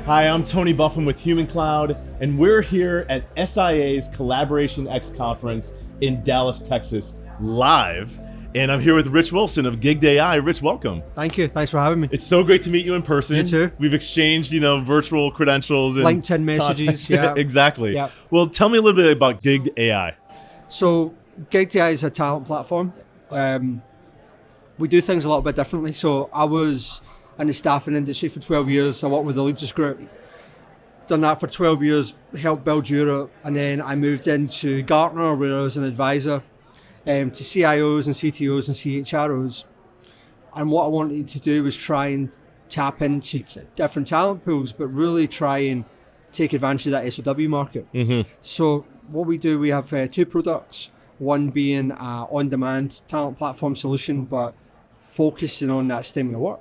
Hi, I'm Tony Buffin with Human Cloud, and we're here at SIA's CollaborationX conference in Dallas, Texas, live. And I'm here with Rich Wilson of Gigged.ai. Rich, welcome. Thank you. Thanks for having me. It's so great to meet you in person. You too. We've exchanged, virtual credentials and LinkedIn messages. Yeah, exactly. Yeah. Well, tell me a little bit about Gigged.ai. So Gigged.ai is a talent platform. We do things a little bit differently. So I was in the staffing industry for 12 years. I worked with the Leaders Group. Done that for 12 years, helped build Europe, and then I moved into Gartner, where I was an advisor to CIOs and CTOs and CHROs. And what I wanted to do was try and tap into different talent pools, but really try and take advantage of that SOW market. Mm-hmm. So what we do, we have two products, one being an on-demand talent platform solution, but focusing on that statement of work.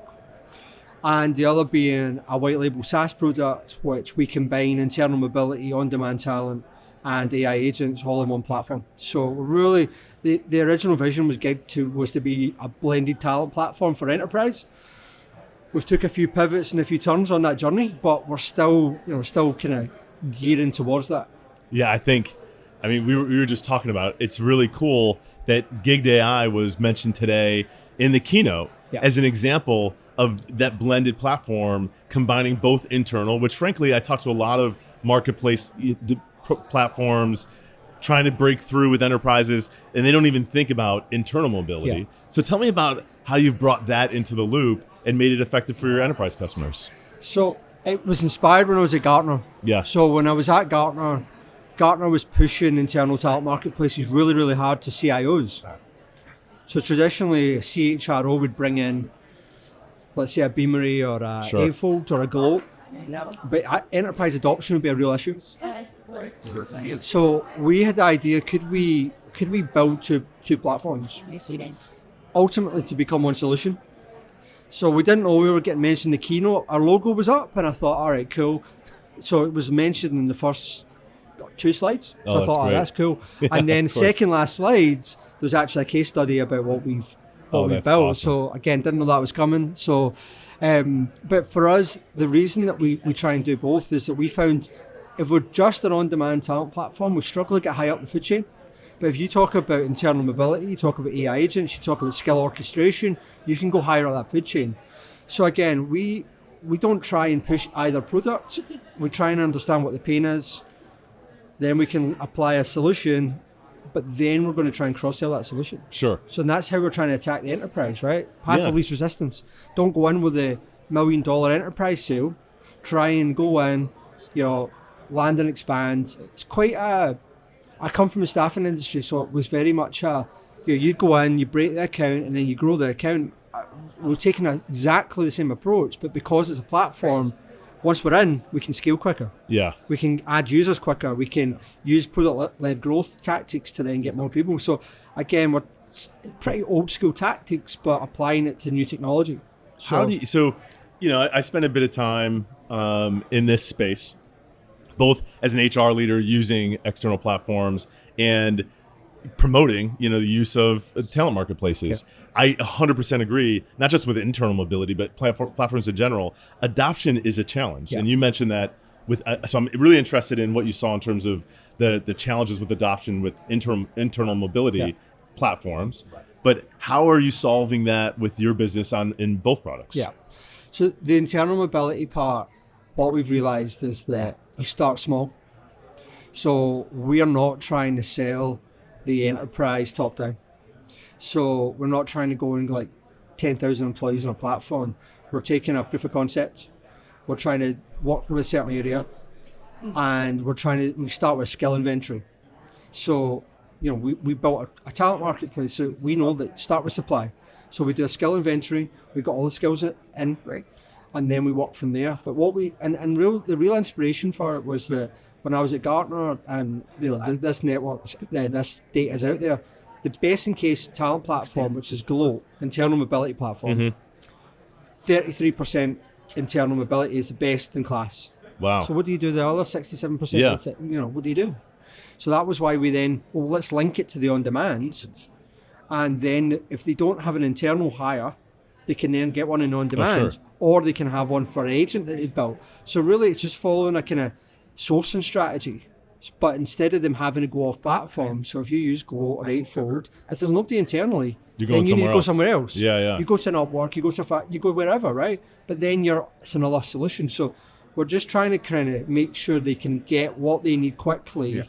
And the other being a white label SaaS product, which we combine internal mobility, on-demand talent, and AI agents all in one platform. So really, the original vision was was to be a blended talent platform for enterprise. We've took a few pivots and a few turns on that journey, but we're still kind of gearing towards that. Yeah, we were just talking about, it's really cool that Gigged.ai was mentioned today in the keynote as an example of that blended platform combining both internal, which frankly, I talked to a lot of marketplace platforms trying to break through with enterprises, and they don't even think about internal mobility. Yeah. So tell me about how you've brought that into the loop and made it effective for your enterprise customers. So it was inspired when I was at Gartner. Yeah. So when I was at Gartner was pushing internal talent marketplaces really, really hard to CIOs. So traditionally, a CHRO would bring in, let's say, a Beamery or a Eightfold or a Glow, but enterprise adoption would be a real issue. So we had the idea, could we build two platforms, ultimately to become one solution? So we didn't know we were getting mentioned in the keynote. Our logo was up, and I thought, all right, cool. So it was mentioned in the first 2 slides. So I thought, that's cool. Yeah, and then second last slides, there's actually a case study about what we've built. Awesome. So again, didn't know that was coming. So, but for us, the reason that we try and do both is that we found if we're just an on-demand talent platform, we struggle to get high up the food chain. But if you talk about internal mobility, you talk about AI agents, you talk about skill orchestration, you can go higher up that food chain. So again, we don't try and push either product. We try and understand what the pain is. Then we can apply a solution, but then we're going to try and cross-sell that solution. Sure. So that's how we're trying to attack the enterprise, right? Path of least resistance. Don't go in with a $1 million enterprise sale. Try and go in, land and expand. It's quite I come from the staffing industry, so it was very much you go in, you break the account, and then you grow the account. We're taking exactly the same approach, but because it's a platform, once we're in, we can scale quicker. Yeah. We can add users quicker. We can use product-led growth tactics to then get more people. So again, we're pretty old school tactics, but applying it to new technology. I spent a bit of time in this space, both as an HR leader using external platforms and promoting, the use of talent marketplaces. Yeah. I 100% agree, not just with internal mobility, but platforms in general. Adoption is a challenge. Yeah. And you mentioned that so I'm really interested in what you saw in terms of the challenges with adoption with internal mobility platforms. Right. But how are you solving that with your business in both products? Yeah. So the internal mobility part, what we've realized is that you start small. So we are not trying to sell the enterprise top down. So we're not trying to go in like 10,000 employees on a platform. We're taking a proof of concept. We're trying to work with a certain area, and we start with skill inventory. So, we built a talent marketplace. So we know that start with supply. So we do a skill inventory. We've got all the skills in, right, and then we work from there. But the real inspiration for it was that when I was at Gartner, and this network, this data is out there. The best in case talent platform, which is Glow, internal mobility platform, 33% internal mobility is the best in class. Wow. So what do you do the other 67%? Yeah. What do you do? So that was why we then, let's link it to the on-demand. And then if they don't have an internal hire, they can then get one in on Oh, demand, sure. or they can have one for an agent that they've built. So really, it's just following a kind of sourcing strategy. But instead of them having to go off platform, so if you use Glow or Eightfold, if there's nobody internally, You're then going you need to go somewhere somewhere else. Yeah, yeah. You go to an Upwork, you go to you go wherever, right? But then it's another solution. So we're just trying to kind of make sure they can get what they need quickly,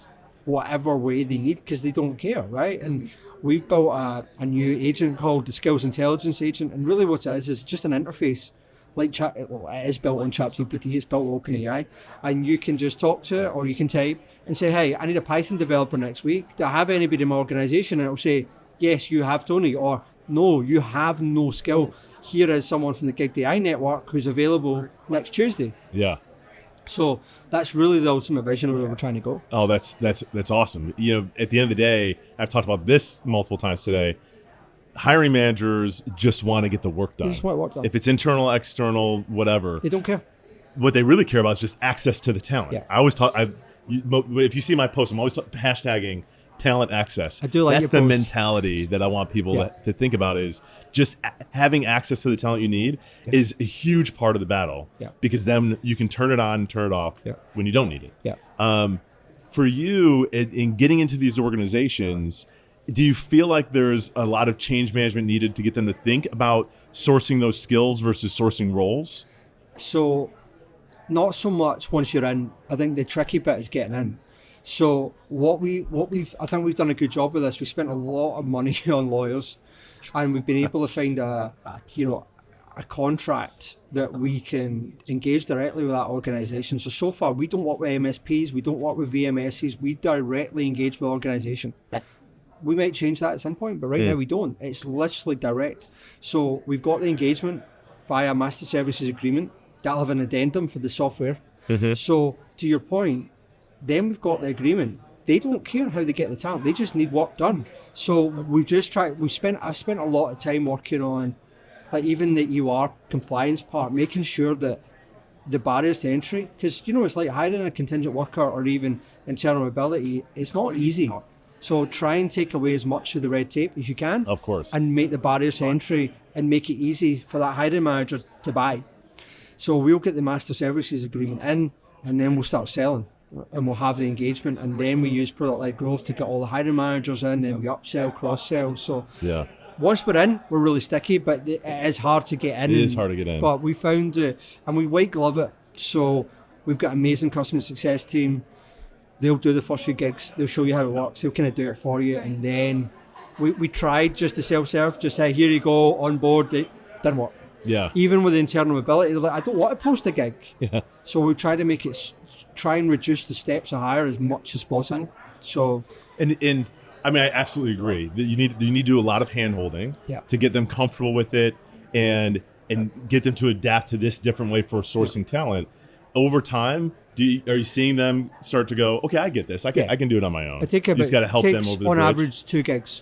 whatever way they need, because they don't care, right? And we've built a new agent called the Skills Intelligence Agent, and really what it is just an interface. Like it is built on ChatGPT, it's built on OpenAI, and you can just talk to it, or you can type and say, hey, I need a Python developer next week. Do I have anybody in my organization? And it'll say, yes, you have, Tony, or no, you have no skill. Here is someone from the Gigged.ai network who's available next Tuesday. Yeah. So that's really the ultimate vision of where we're trying to go. Oh, that's awesome. You know, at the end of the day, I've talked about this multiple times today. Hiring managers just want to get the work done. They just want work done. If it's internal, external, whatever. They don't care. What they really care about is just access to the talent. Yeah. I always talk. If you see my posts, I'm always hashtagging talent access. I do like That's your the posts. mentality that I want people to think about, is just having access to the talent you need is a huge part of the battle. Yeah. Because then you can turn it on and turn it off when you don't need it. Yeah. For you, in getting into these organizations, do you feel like there's a lot of change management needed to get them to think about sourcing those skills versus sourcing roles? So not so much once you're in. I think the tricky bit is getting in. So I think we've done a good job with this. We spent a lot of money on lawyers, and we've been able to find a contract that we can engage directly with that organization. So far we don't work with MSPs, we don't work with VMSs, we directly engage with organization. We might change that at some point, but right now we don't. It's literally direct. So we've got the engagement via master services agreement. That'll have an addendum for the software. Mm-hmm. So to your point, then we've got the agreement. They don't care how they get the talent. They just need work done. So I've spent a lot of time working on, like, even the EUR compliance part, making sure that the barriers to entry, because it's like hiring a contingent worker or even internal mobility, it's not easy. So try and take away as much of the red tape as you can. Of course. And make the barriers to entry and make it easy for that hiring manager to buy. So we'll get the master services agreement in, and then we'll start selling. And we'll have the engagement, and then we use product-led growth to get all the hiring managers in, and we upsell, cross-sell. So once we're in, we're really sticky, but it is hard to get in. It is hard to get in. But we found it, and we white glove it. So we've got an amazing customer success team. They'll do the first few gigs. They'll show you how it works. They'll kind of do it for you. And then we tried just to self-serve, just say, here you go, on board. It didn't work. Yeah. Even with the internal mobility, they're like, I don't want to post a gig. Yeah. So we try to make it, try and reduce the steps of hire as much as possible. So, and I mean, I absolutely agree that you need to do a lot of hand-holding to get them comfortable with it and get them to adapt to this different way for sourcing talent. Over time, are you seeing them start to go, okay, I get this. I can do it on my own. I think you just got to help them over the on bridge. average 2 gigs.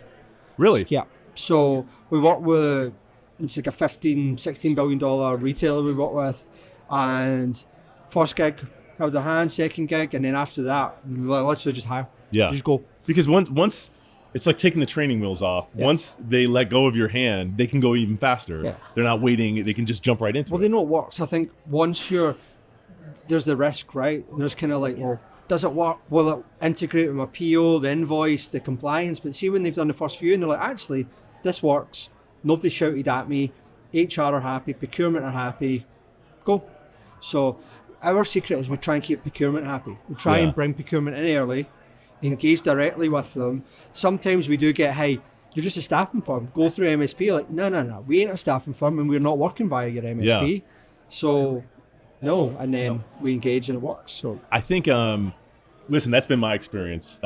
Really? Yeah. So we work with, it's like a $16 billion retailer we work with, and first gig held a hand, second gig, and then after that, let's just hire. Yeah. Just go. Because once it's like taking the training wheels off. Yeah. Once they let go of your hand, they can go even faster. Yeah. They're not waiting. They can just jump right into it. Well, they know it works. I think once there's the risk, right? There's kind of like, well, does it work? Will it integrate with my PO, the invoice, the compliance? But see, when they've done the first few and they're like, actually, this works. Nobody shouted at me. HR are happy. Procurement are happy. Go. So our secret is we try and keep procurement happy. We try and bring procurement in early, engage directly with them. Sometimes we do get, hey, you're just a staffing firm. Go through MSP. Like, no. We ain't a staffing firm and we're not working via your MSP. Yeah. So, no. And then we engage and it works. So I think, listen, that's been my experience,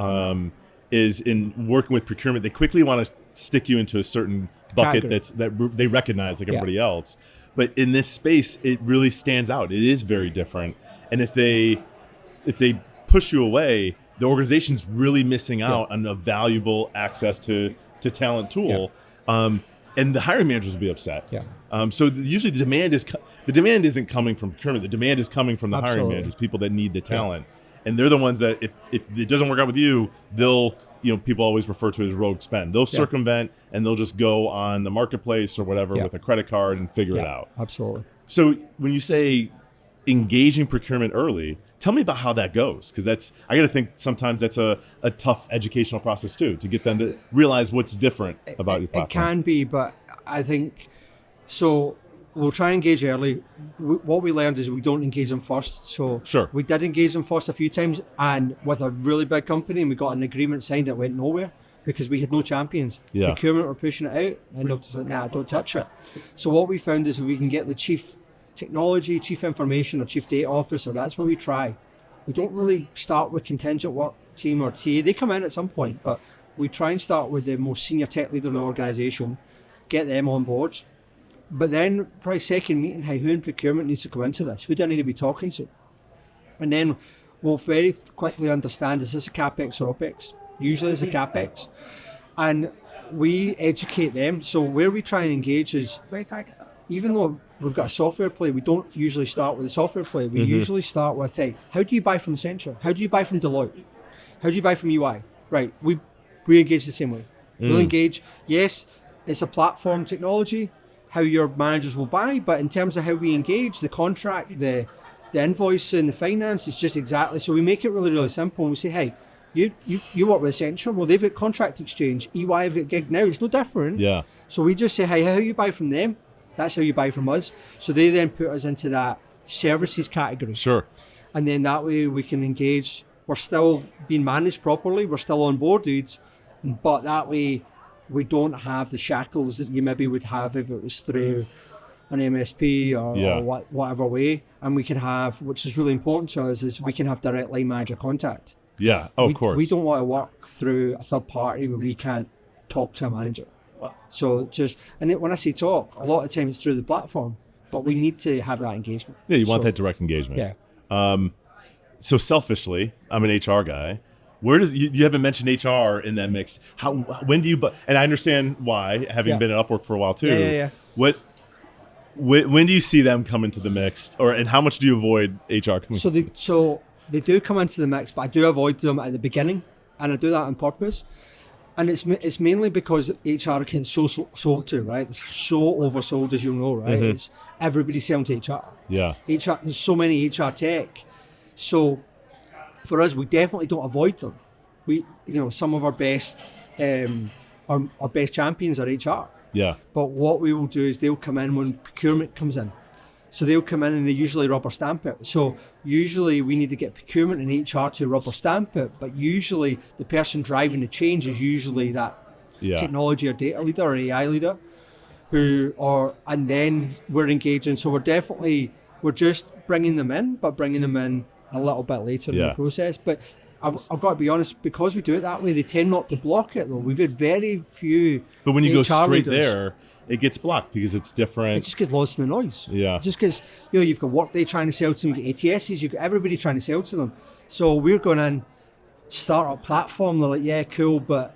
is in working with procurement. They quickly want to stick you into a certain bucket that they recognize like everybody else. But in this space, it really stands out. It is very different. And if they push you away, the organization's really missing out on a valuable access to talent tool. Yeah. And the hiring managers will be upset. Yeah. So usually the demand isn't coming from procurement. The demand is coming from the hiring managers, people that need the talent. Yeah. And they're the ones that if it doesn't work out with you, they'll people always refer to as rogue spend. They'll circumvent and they'll just go on the marketplace or whatever with a credit card and figure it out. Absolutely. So when you say engaging procurement early, tell me about how that goes, because I got to think sometimes that's a tough educational process too, to get them to realize what's different about your platform. It can be, but I think so. We'll try and engage early. What we learned is we don't engage them first. So we did engage them first a few times, and with a really big company, and we got an agreement signed that went nowhere because we had no champions. Procurement were pushing it out, and they're just like, nah, don't touch it. So what we found is we can get the chief technology, chief information, or chief data officer. That's where we try. We don't really start with contingent work team or TA. They come in at some point, but we try and start with the most senior tech leader in the organization, get them on board. But then probably second meeting, hey, who in procurement needs to come into this? Who do I need to be talking to? And then we'll very quickly understand, is this a CapEx or OpEx? Usually it's a CapEx. And we educate them. So where we try and engage is, even though we've got a software play, we don't usually start with a software play. We usually start with, hey, how do you buy from Accenture? How do you buy from Deloitte? How do you buy from UI? Right, we engage the same way. We'll engage, yes, it's a platform technology, how your managers will buy, but in terms of how we engage, the contract, the invoice and the finance, it's just exactly, so we make it really, really simple. And we say, hey, you work with Accenture, well, they've got contract exchange, EY have got gig now, it's no different. So we just say, hey, how you buy from them, that's how you buy from us. So they then put us into that services category. And then that way we can engage, we're still being managed properly, we're still on board dudes, but that way we don't have the shackles that you maybe would have if it was through an MSP or whatever way. And we can have, which is really important to us, is we can have direct line manager contact. Of course. We don't want to work through a third party where we can't talk to a manager. So when I say talk, a lot of times it's through the platform, but we need to have that engagement. You want that direct engagement. So selfishly, I'm an HR guy. Where does you haven't mentioned HR in that mix? When do you? And I understand why, having been at Upwork for a while too. When do you see them come into the mix, and how much do you avoid HR coming? So they do come into the mix, but I do avoid them at the beginning, and I do that on purpose. And it's mainly because HR can sold to, right? It's so oversold, as you know, right? It's everybody's selling to HR. HR, there's so many HR tech, so. For us, we definitely don't avoid them. Some of our best, our best champions are HR. But what we will do is they'll come in when procurement comes in. So they'll come in and they usually rubber stamp it. So usually we need to get procurement and HR to rubber stamp it. But usually the person driving the change is usually that technology or data leader or AI leader, and then we're engaging. So we're just bringing them in, but bringing them in a little bit later in the process. But I've got to be honest, because we do it that way, they tend not to block it though. We've had very few. But when you go straight leaders, there, it gets blocked because it's different. It just gets lost in the noise. Just because you've got Workday trying to sell to them, you've got ATSs, you've got everybody trying to sell to them. So we're going in, startup platform, they're like, yeah, cool, but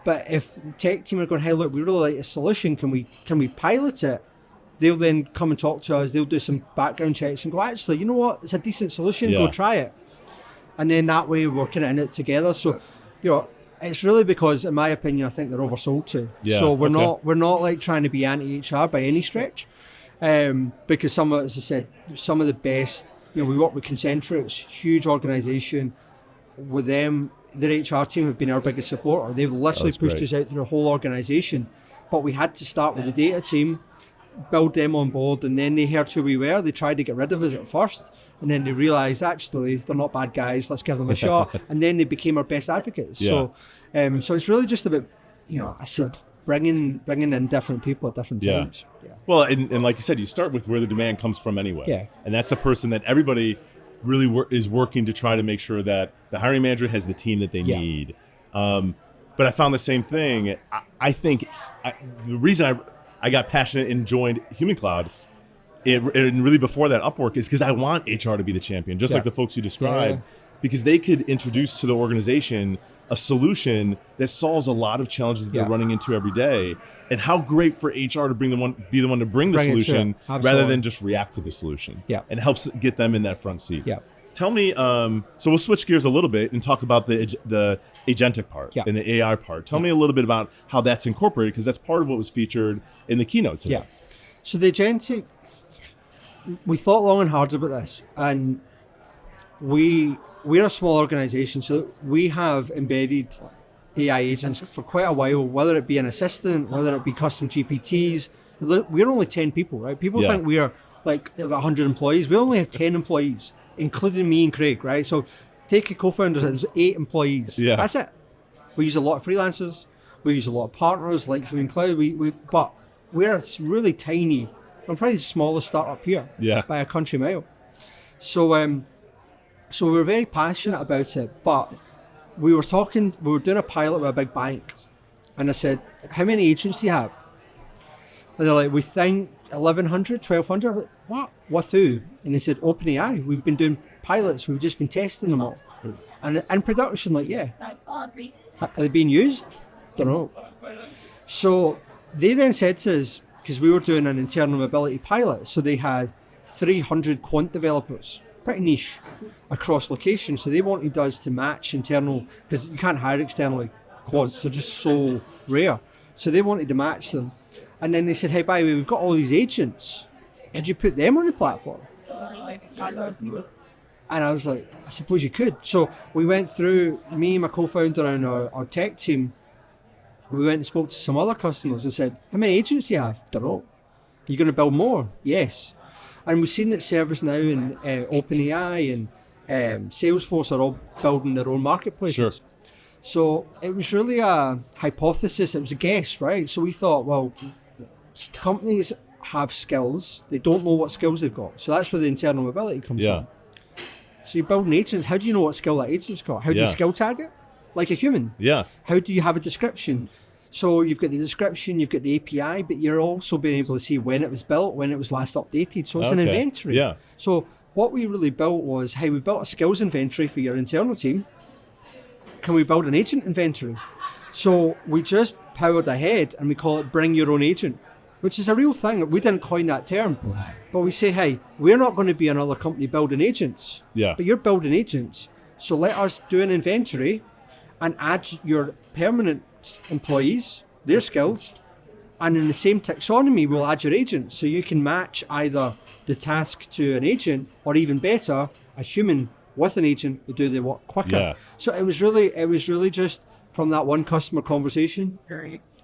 but if the tech team are going, hey, look, we really like a solution, can we pilot it? They'll then come and talk to us, they'll do some background checks and go, actually, you know what, it's a decent solution, go try it. And then that way we're kind of in it together. So, it's really because, in my opinion, I think they're oversold to. So we're not like trying to be anti-HR by any stretch. Because as I said, some of the best, we work with Concentrix, huge organization. With them, their HR team have been our biggest supporter. They've literally pushed us out through the whole organization. But we had to start with the data team, build them on board, and then they heard who we were. They tried to get rid of us at first, and then they realised actually they're not bad guys. Let's give them a shot. And then they became our best advocates. So it's really just about, I said, bringing in different people at different times. Well, and like you said, you start with where the demand comes from anyway. And that's the person that everybody really is working to try to make sure that the hiring manager has the team that they need. But I found the same thing. I think the reason I got passionate and joined Human Cloud, and really before that Upwork, is because I want HR to be the champion, just like the folks you described, because they could introduce to the organization a solution that solves a lot of challenges that they're running into every day. And how great for HR to be the one to bring the solution rather than just react to the solution. And helps get them in that front seat. Tell me, so we'll switch gears a little bit and talk about the agentic part and the AI part. Tell me a little bit about how that's incorporated, because that's part of what was featured in the keynote today. Yeah. So the agentic, we thought long and hard about this, and we're a small organization, so we have embedded AI agents for quite a while, whether it be an assistant, whether it be custom GPTs. We're only 10 people, right? People think we are like 100 employees. We only have 10 employees, including me and Craig, right? So take a co-founder, there's 8 employees. Yeah. That's it. We use a lot of freelancers. We use a lot of partners like Human Cloud. But we're really tiny. We're probably the smallest startup here by a country mile. So we were very passionate about it, but we were doing a pilot with a big bank, and I said, how many agents do you have? And they're like, we think 1,100, 1,200. What? With who? And they said, OpenAI. We've been doing pilots. We've just been testing them all. And in production, like, are they being used? Don't know. So they then said to us, because we were doing an internal mobility pilot, so they had 300 quant developers, pretty niche, across locations. So they wanted us to match internal, because you can't hire externally quants, they're just so rare. So they wanted to match them. And then they said, hey, by the way, we've got all these agents. Could you put them on the platform? And I was like, I suppose you could. So we went through, me and my co-founder and our tech team, we went and spoke to some other customers and said, how many agents do you have? Don't know. Are you going to build more? Yes. And we've seen that ServiceNow and OpenAI and Salesforce are all building their own marketplaces. Sure. So it was really a hypothesis. It was a guess, right? So we thought, well, companies have skills. They don't know what skills they've got. So that's where the internal mobility comes from. So you're building agents. How do you know what skill that agent's got? How do you skill tag it? Like a human. Yeah. How do you have a description? So you've got the description, you've got the API, but you're also being able to see when it was built, when it was last updated. So it's an inventory. Yeah. So what we really built was, hey, we built a skills inventory for your internal team. Can we build an agent inventory? So we just powered ahead and we call it bring your own agent, which is a real thing. We didn't coin that term, but we say, hey, we're not going to be another company building agents, but you're building agents. So let us do an inventory and add your permanent employees, their skills, and in the same taxonomy, we'll add your agent. So you can match either the task to an agent, or even better, a human with an agent to do the work quicker. Yeah. So it was really just from that one customer conversation.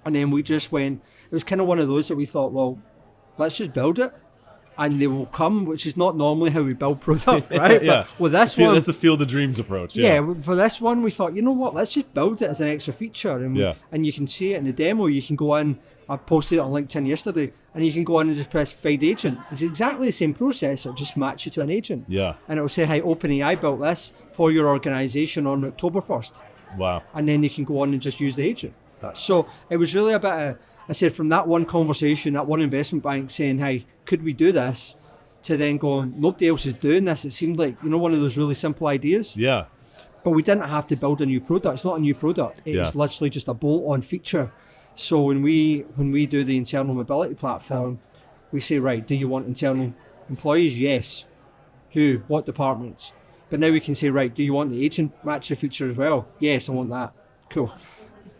And then we just went, it was kind of one of those that we thought, well, let's just build it and they will come, which is not normally how we build product, right? Yeah. But with this one, that's the field of dreams approach. Yeah, for this one, we thought, you know what, let's just build it as an extra feature. And you can see it in the demo. You can go in, I posted it on LinkedIn yesterday, and you can go in and just press find agent. It's exactly the same process. It'll just match you to an agent. Yeah. And it'll say, hey, OpenAI built this for your organization on October 1st. Wow. And then you can go on and just use the agent. So it was really about, I said, from that one conversation, that one investment bank saying, hey, could we do this? To then going, nobody else is doing this. It seemed like, one of those really simple ideas. Yeah. But we didn't have to build a new product. It's not a new product. It's literally just a bolt-on feature. So when we do the internal mobility platform, we say, right, do you want internal employees? Yes. Who? What departments? But now we can say, right, do you want the agent matcher feature as well? Yes, I want that. Cool.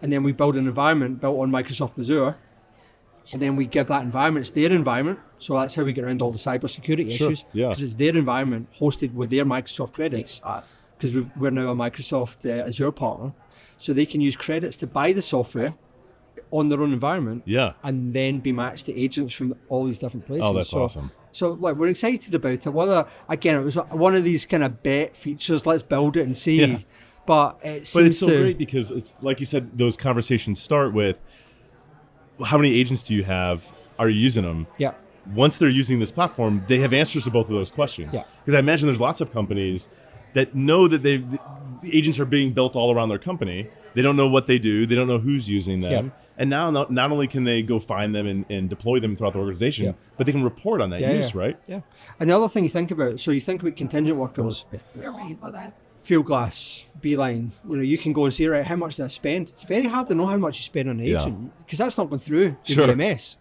And then we build an environment built on Microsoft Azure. And then we give that environment, it's their environment. So that's how we get around all the cybersecurity issues. Because it's their environment hosted with their Microsoft credits. Because we're now a Microsoft Azure partner. So they can use credits to buy the software on their own environment. And then be matched to agents from all these different places. Oh, that's awesome. So like, we're excited about it. Whether, again, it was one of these kind of bet features, let's build it and see. But it's so great because it's like you said, those conversations start with, how many agents do you have? Are you using them? Yeah. Once they're using this platform, they have answers to both of those questions. Yeah. Because I imagine there's lots of companies that know that the agents are being built all around their company. They don't know what they do. They don't know who's using them. Yeah. And now not only can they go find them and deploy them throughout the organization, but they can report on that use, right? Yeah. And the other thing you think about, so you think about contingent workers. Fieldglass, Beeline, you can go and say, right, how much did I spend? It's very hard to know how much you spend on an agent because that's not going through the VMS.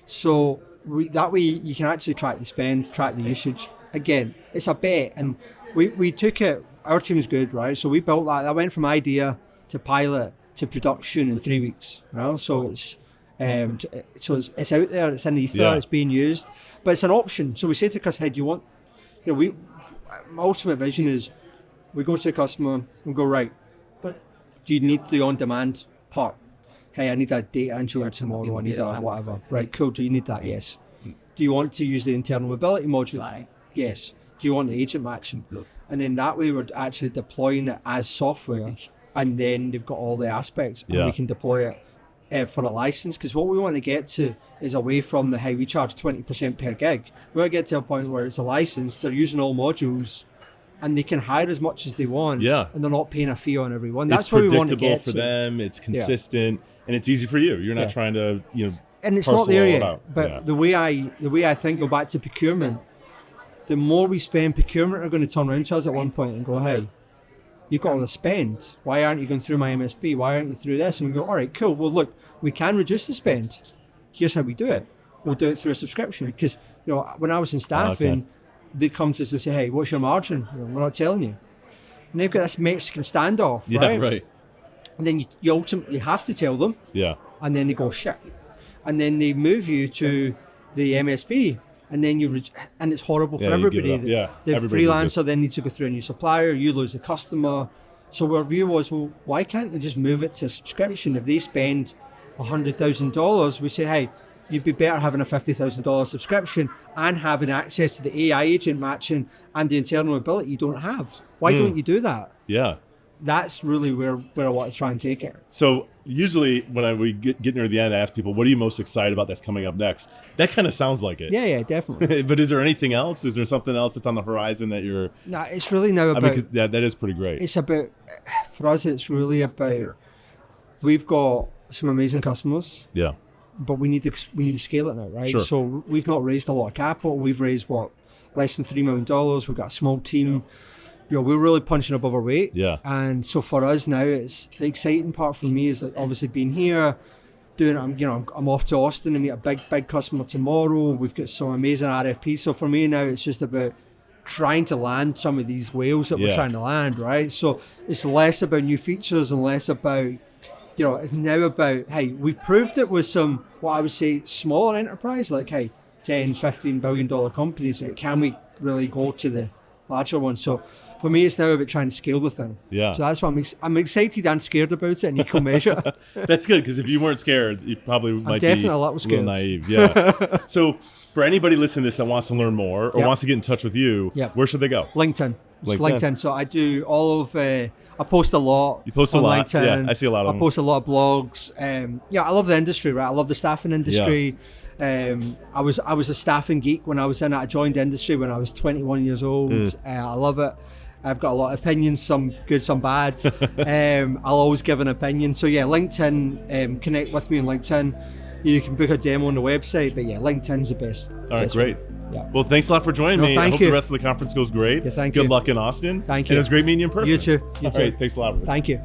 So that way you can actually track the spend, track the usage. Again, it's a bet, and we took it. Our team's good, right? So we built that. That went from idea to pilot to production in 3 weeks. You know? So it's out there. It's in the ether. It's being used, but it's an option. So we say to the customer, "Hey, do you want?" My ultimate vision is, we go to the customer and go, right, do you need the on-demand part? Hey, I need that data entry tomorrow. I need that whatever. Right, cool. Do you need that? Yes. Do you want to use the internal mobility module? Yes. Do you want the agent matching? And then that way we're actually deploying it as software, and then they've got all the aspects, and we can deploy it for a license. Because what we want to get to is away from the, hey, we charge 20% per gig. We want to get to a point where it's a license, they're using all modules, and they can hire as much as they want, and they're not paying a fee on every one. That's where we want to get for them. It's consistent, and it's easy for you. You're not trying to, and it's not there yet. But the way I think, go back to procurement. The more we spend, procurement are going to turn around to us at one point and go, hey, you've got all the spend. Why aren't you going through my MSP? Why aren't you through this? And we go, all right, cool. Well, look, we can reduce the spend. Here's how we do it. We'll do it through a subscription. Because when I was in staffing, they'd come to us and say, hey, what's your margin? We're not telling you. And they've got this Mexican standoff, right? Right. And then you ultimately have to tell them. Yeah. And then they go, shit. And then they move you to the MSP. And then and it's horrible for everybody. The freelancer then needs to go through a new supplier. You lose the customer. So our view was, well, why can't they just move it to a subscription? If they spend $100,000, we say, hey, you'd be better having a $50,000 subscription and having access to the AI agent matching and the internal mobility you don't have. Why don't you do that? Yeah. That's really where I want to try and take it. So usually when we get near the end, I ask people, what are you most excited about that's coming up next? That kind of sounds like it. Yeah, definitely. But is there anything else? Is there something else that's on the horizon that you're... No, it's really now about... that is pretty great. It's about, for us, it's really about, we've got some amazing customers. Yeah. But we need to scale it now, right? Sure. So we've not raised a lot of capital. We've raised, less than $3 million. We've got a small team. We're really punching above our weight. Yeah. And so for us now, it's the exciting part for me is like obviously being here, I'm off to Austin to meet a big customer tomorrow. We've got some amazing RFPs. So for me now, it's just about trying to land some of these whales that we're trying to land, right? So it's less about new features and less about, it's now about, hey, we've proved it with some, what I would say, smaller enterprise, like, hey, $10, $15 billion companies. Can we really go to the larger ones? So for me, it's now about trying to scale the thing. Yeah. So that's why I'm excited and scared about it in equal measure. That's good, because if you weren't scared, you probably might be a little naive. Yeah. So for anybody listening to this that wants to learn more or wants to get in touch with you, where should they go? LinkedIn. LinkedIn. So I do all of, I post a lot. You post a lot. LinkedIn. Yeah, I see a lot of them. I post a lot of blogs. I love the industry, right? I love the staffing industry. Yeah. I was a staffing geek when I was in it. I joined the industry when I was 21 years old. I love it. I've got a lot of opinions, some good, some bad. I'll always give an opinion. So LinkedIn, connect with me on LinkedIn. You can book a demo on the website, but LinkedIn's the best. All right, great. Yeah. Well, thanks a lot for joining me. I hope you. the rest of the conference goes great. Yeah, thank you. Good luck in Austin. Thank you. And it was great meeting you in person. You too. All right, thanks a lot. Thank you.